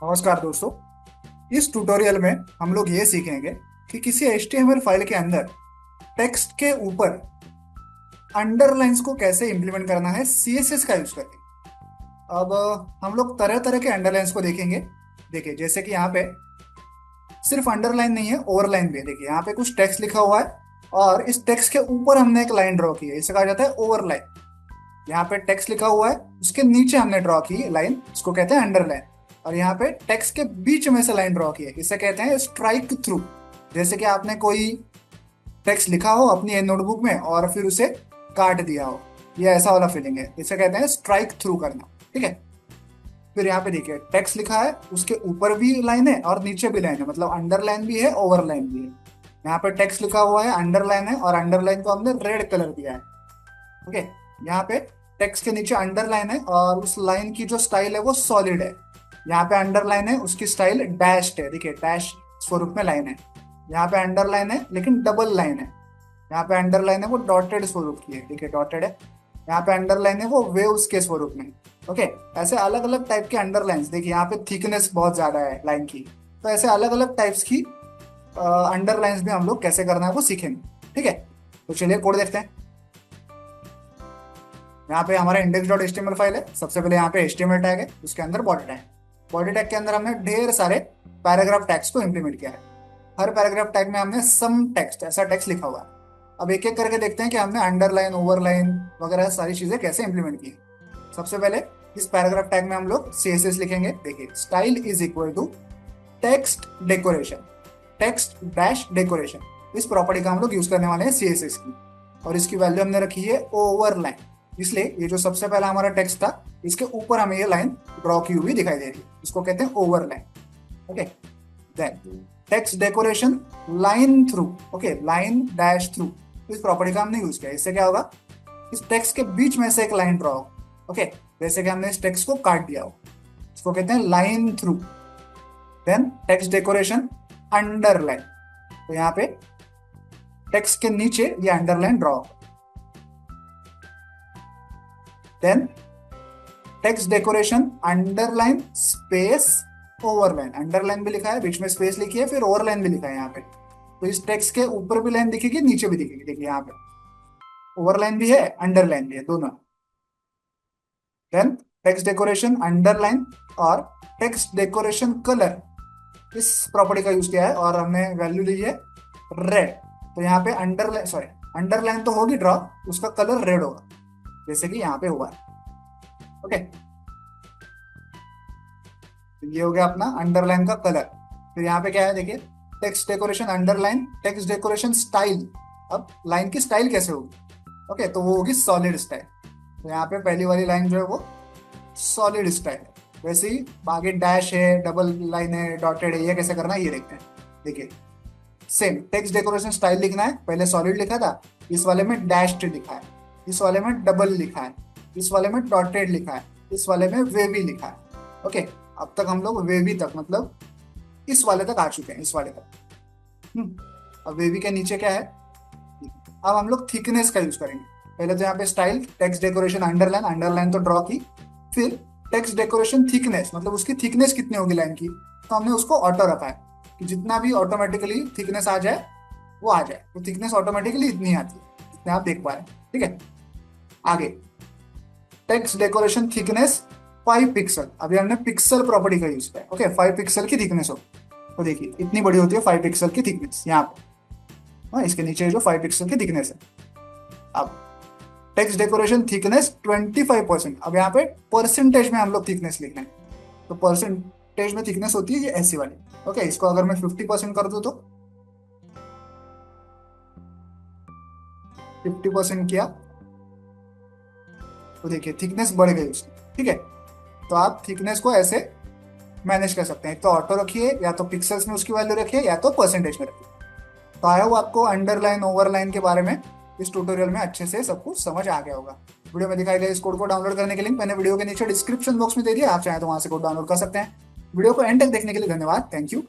नमस्कार दोस्तों। इस ट्यूटोरियल में हम लोग ये सीखेंगे कि किसी HTML फाइल के अंदर टेक्स्ट के ऊपर अंडरलाइंस को कैसे इंप्लीमेंट करना है CSS का यूज करके। अब हम लोग तरह तरह के अंडरलाइंस को देखेंगे। देखिए, जैसे कि यहाँ पे सिर्फ अंडरलाइन नहीं है, ओवरलाइन भी है। देखिए, यहाँ पे कुछ टेक्स्ट लिखा हुआ है और इस टेक्स्ट के ऊपर हमने एक लाइन ड्रॉ की है, इसे कहा जाता है ओवरलाइन। यहाँ पे टेक्स्ट लिखा हुआ है, उसके नीचे हमने ड्रॉ की लाइन, इसको कहते हैं अंडरलाइन। और यहाँ पे टेक्स्ट के बीच में से लाइन ड्रॉ की है, इसे कहते हैं स्ट्राइक थ्रू। जैसे कि आपने कोई टेक्स्ट लिखा हो अपनी नोटबुक में और फिर उसे काट दिया हो, ये ऐसा वाला फीलिंग है, इसे कहते हैं स्ट्राइक थ्रू करना। ठीक है। फिर यहाँ पे देखिए, टेक्स्ट लिखा है, उसके ऊपर भी लाइन है और नीचे भी लाइन है, मतलब अंडरलाइन भी है, ओवरलाइन भी है। यहाँ पे टेक्स्ट लिखा हुआ है, अंडरलाइन है, और अंडरलाइन को हमने रेड कलर दिया है। ओके। यहाँ पे टेक्स्ट के नीचे अंडरलाइन है और उस लाइन की जो स्टाइल है वो सॉलिड है। यहाँ पे अंडरलाइन है, उसकी स्टाइल डैश्ड है। देखिए, डैश स्वरूप में लाइन है। यहाँ पे अंडरलाइन है लेकिन डबल लाइन है। यहाँ पे अंडरलाइन है, वो डॉटेड स्वरूप की है। देखिए, डॉटेड है। यहाँ पे अंडरलाइन है, वो वेव्स के स्वरूप में। ओके। ऐसे अलग अलग टाइप के अंडरलाइंस। देखिए, यहाँ पे थिकनेस बहुत ज्यादा है लाइन की, तो ऐसे अलग अलग टाइप्स की अंडरलाइंस भी हम लोग कैसे करना है वो सीखेंगे। ठीक है। तो चलिए कोड देखते हैं। यहाँ पे हमारा index.html फाइल है। सबसे पहले यहाँ पे HTML टैग है, उसके अंदर बॉडी टैग। बॉडी टैग के अंदर हमने ढेर सारे पैराग्राफ टैग्स को इंप्लीमेंट किया है। हर पैराग्राफ टैग में हमने सम टेक्स्ट, ऐसा टेक्स्ट लिखा हुआ है। अब एक एक करके देखते हैं कि हमने अंडरलाइन, ओवरलाइन वगैरह सारी चीजें कैसे इंप्लीमेंट की। सबसे पहले इस पैराग्राफ टैग में हम लोग CSS लिखेंगे। देखिए, style is equal to text decoration, text dash decoration. इस प्रॉपर्टी का हम लोग यूज करने वाले हैं CSS की, और इसकी वैल्यू हमने रखी है ओवरलाइन। इसलिए ये जो सबसे पहला हमारा टेक्स्ट था, इसके ऊपर हमें ये लाइन ड्रॉ की हुई दिखाई दे रही है, इसको कहते हैं overline. Okay. Then text decoration line through. Okay, line dash through, इस प्रॉपर्टी का हमने यूज किया। इससे क्या होगा, इस टेक्स्ट के बीच में से एक लाइन ड्रॉ हो। ओके, जैसे कि हमने इस टेक्स्ट को काट दिया हो, इसको कहते हैं line through. Then text decoration underline, तो यहाँ पे टेक्स्ट के नीचे ये underline draw. Then text decoration underline space overline. Underline भी लिखा है, बीच में स्पेस लिखी है, फिर ओवरलाइन भी लिखा है यहाँ पे। तो इस टेक्स्ट के ऊपर भी लाइन दिखेगी, नीचे भी दिखेगी। देखिए, यहाँ पे ओवरलाइन भी है, अंडरलाइन भी है, दोनों। देन टेक्स्ट डेकोरेशन अंडरलाइन और टेक्स्ट डेकोरेशन कलर, इस प्रॉपर्टी का यूज किया है और हमने वैल्यू ली है रेड। तो यहाँ पे अंडरलाइन, सॉरी, अंडरलाइन तो होगी ड्रॉ, उसका कलर रेड होगा, जैसे कि यहाँ पे हुआ है। ओके, तो ये हो गया अपना अंडरलाइन का कलर। फिर यहाँ पे क्या है, देखिए, text decoration underline text decoration style. अब लाइन की स्टाइल कैसे होगी? ओके, तो वो होगी सॉलिड स्टाइल। तो यहाँ पे पहली वाली लाइन जो है वो सॉलिड स्टाइल है। वैसे ही आगे डैश है, डबल लाइन है, डॉटेड है, ये कैसे करना है ये देखते हैं। देखिए, सेम टेक्स्ट डेकोरेशन स्टाइल लिखना है, पहले सॉलिड लिखा था, इस वाले में डैश्ड लिखा है, इस वाले में डबल लिखा है, इस वाले में डॉटेड लिखा है, इस वाले में वेवी लिखा है। ओके, अब तक हम लोग वेवी तक, मतलब इस वाले तक आ चुके हैं, इस वाले तक। अब वेवी के नीचे क्या है, अब हम लोग थिकनेस का यूज करेंगे। पहले तो यहाँ पे style text decoration underline, underline तो ड्रॉ की, फिर टेक्स्ट डेकोरेशन थिकनेस, मतलब उसकी थिकनेस कितनी होगी लाइन की, तो हमने उसको ऑटो रखा है कि जितना भी ऑटोमेटिकली थिकनेस आ जाए वो आ जाए। तो थिकनेस ऑटोमेटिकली इतनी आती है जितने आप देख पा रहे हैं। ठीक है, आगे टेक्स्ट डेकोरेशन थिकनेस 5 पिक्सल। अभी हमने पिक्सल प्रॉपर्टी का यूज किया। ओके, 5 पिक्सल की थिकनेस हो, तो देखिए इतनी बड़ी होती है 5 पिक्सल की थिकनेस यहाँ पे। हाँ, इसके नीचे जो 5 पिक्सल की थिकनेस है। अब टेक्स्ट डेकोरेशन थिकनेस 25%। अब यहाँ पे परसेंटेज में हम लोग थिकनेस लिखना है, तो परसेंटेज में थिकनेस होती है ये ऐसी वाली। ओके, इसको अगर मैं 50% कर दूं तो 50% किया, तो देखिए थिकनेस बढ़ गई उसकी। ठीक है, तो आप थिकनेस को ऐसे मैनेज कर सकते हैं, तो ऑटो रखिए, या तो पिक्सल्स में उसकी वैल्यू रखिए, या तो परसेंटेज में रखिए। तो आया हो आपको अंडरलाइन ओवरलाइन के बारे में इस ट्यूटोरियल में अच्छे से सब कुछ समझ आ गया होगा। वीडियो में दिखाई गए इस कोड को डाउनलोड करने के लिंक मैंने वीडियो के नीचे डिस्क्रिप्शन बॉक्स में दे दिया, आप चाहें तो वहां से कोड डाउनलोड कर सकते हैं। वीडियो को एंड तक देखने के लिए धन्यवाद। Thank you.